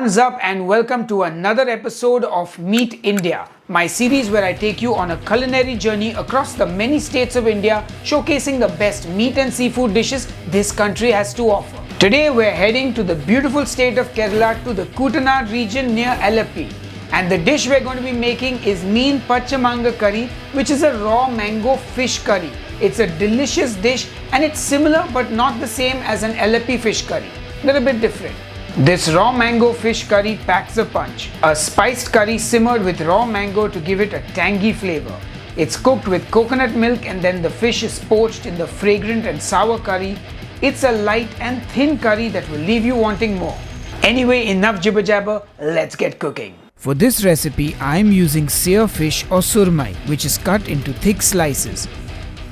Horns up and welcome to another episode of Meet India, my series where I take you on a culinary journey across the many states of India, showcasing the best meat and seafood dishes this country has to offer. Today we're heading to the beautiful state of Kerala to the Kutanad region near Alleppey. And the dish we're going to be making is Meen Pachamanga curry, which is a raw mango fish curry. It's a delicious dish and it's similar but not the same as an Alleppey fish curry. They're a bit different. This raw mango fish curry packs a punch. A spiced curry simmered with raw mango to give it a tangy flavor. It's cooked with coconut milk and then the fish is poached in the fragrant and sour curry. It's a light and thin curry that will leave you wanting more. Anyway, enough jibber jabber, let's get cooking. For this recipe, I am using sear fish or surmai, which is cut into thick slices.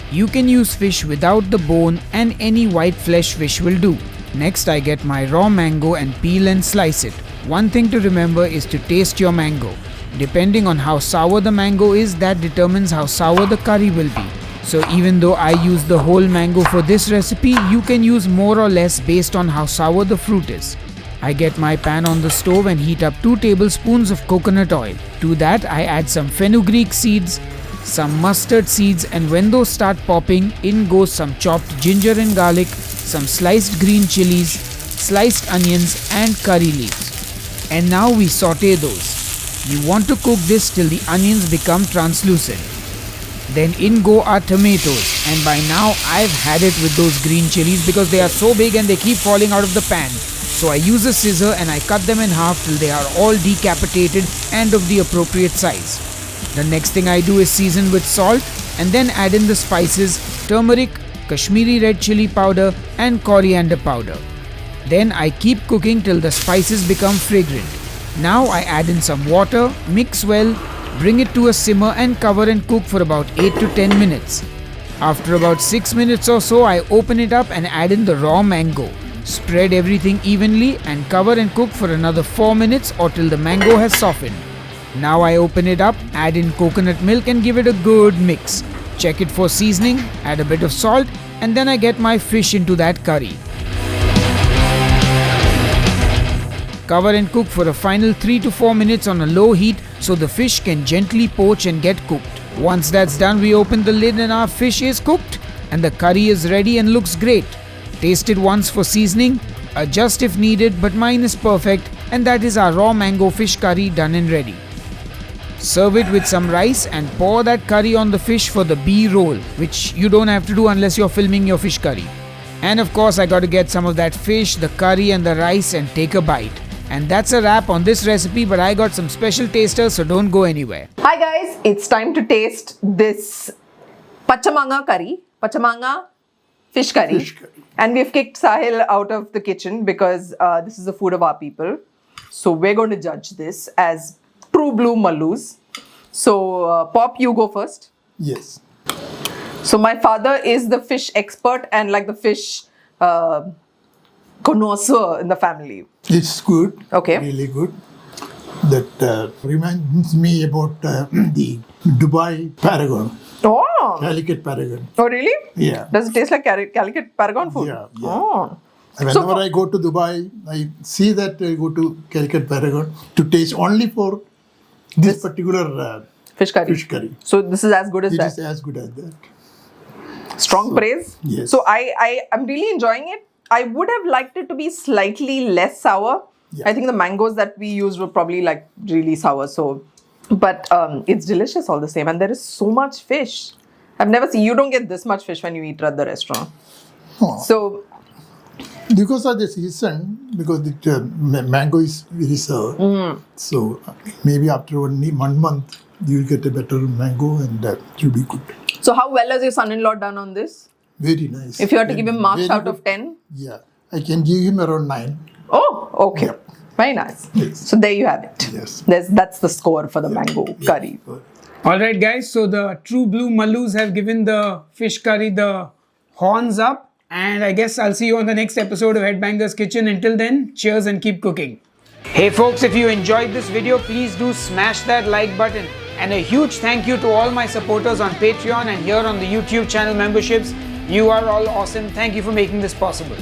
You can use fish without the bone and any white flesh fish will do. Next, I get my raw mango and peel and slice it. One thing to remember is to taste your mango. Depending on how sour the mango is, that determines how sour the curry will be. So even though I use the whole mango for this recipe, you can use more or less based on how sour the fruit is. I get my pan on the stove and heat up 2 tablespoons of coconut oil. To that, I add some fenugreek seeds, some mustard seeds, and when those start popping, in goes some chopped ginger and garlic, some sliced green chilies, sliced onions and curry leaves. And now we saute those. You want to cook this till the onions become translucent. Then in go our tomatoes, and by now I've had it with those green chilies because they are so big and they keep falling out of the pan. So I use a scissor and I cut them in half till they are all decapitated and of the appropriate size. The next thing I do is season with salt and then add in the spices, turmeric, Kashmiri red chilli powder and coriander powder. Then I keep cooking till the spices become fragrant. Now I add in some water, mix well, bring it to a simmer and cover and cook for about 8 to 10 minutes. After about 6 minutes or so, I open it up and add in the raw mango. Spread everything evenly and cover and cook for another 4 minutes or till the mango has softened. Now I open it up, add in coconut milk and give it a good mix. Check it for seasoning, add a bit of salt, and then I get my fish into that curry. Cover and cook for a final 3 to 4 minutes on a low heat so the fish can gently poach and get cooked. Once that's done, we open the lid and our fish is cooked and the curry is ready and looks great. Taste it once for seasoning, adjust if needed, but mine is perfect, and that is our raw mango fish curry done and ready. Serve it with some rice and pour that curry on the fish for the B-roll, which you don't have to do unless you're filming your fish curry. And of course, I got to get some of that fish, the curry and the rice and take a bite. And that's a wrap on this recipe, but I got some special tasters, so don't go anywhere. Hi guys, it's time to taste this Pachamanga curry, Pachamanga fish curry. And we've kicked Sahil out of the kitchen because this is the food of our people. So we're going to judge this as true blue Mallus. So Pop, you go first. Yes. So my father is the fish expert and like the fish connoisseur in the family. It's good. Okay. Really good. That reminds me about the Dubai Paragon. Oh. Calicut Paragon. Oh, really? Yeah. Does it taste like Calicut Paragon food? Yeah. Oh. Whenever I go to Dubai, I see that I go to Calicut Paragon to taste only for this particular fish curry. Fish curry. So this is as good as that? It is as good as that. Strong praise? Yes. So I'm really enjoying it. I would have liked it to be slightly less sour. Yeah. I think the mangoes that we used were probably like really sour. So, but it's delicious all the same. And there is so much fish. I've never seen, you don't get this much fish when you eat at the restaurant. Oh. So, because of the season, because the mango is very sour, so maybe after 1 month you will get a better mango and that will be good. so how well has your son-in-law done on this? Very nice. If you had to give him marks Very out of good. 10? Yeah, I can give him around 9. Oh, okay. Yep. Very nice. Yes. So there you have it. Yes. That's the score for the mango curry. Alright guys, so the true blue Mallus have given the fish curry the horns up. And I guess I'll see you on the next episode of Headbangers Kitchen. Until then, cheers and keep cooking. Hey folks, if you enjoyed this video, please do smash that like button. And a huge thank you to all my supporters on Patreon and here on the YouTube channel memberships. You are all awesome. Thank you for making this possible.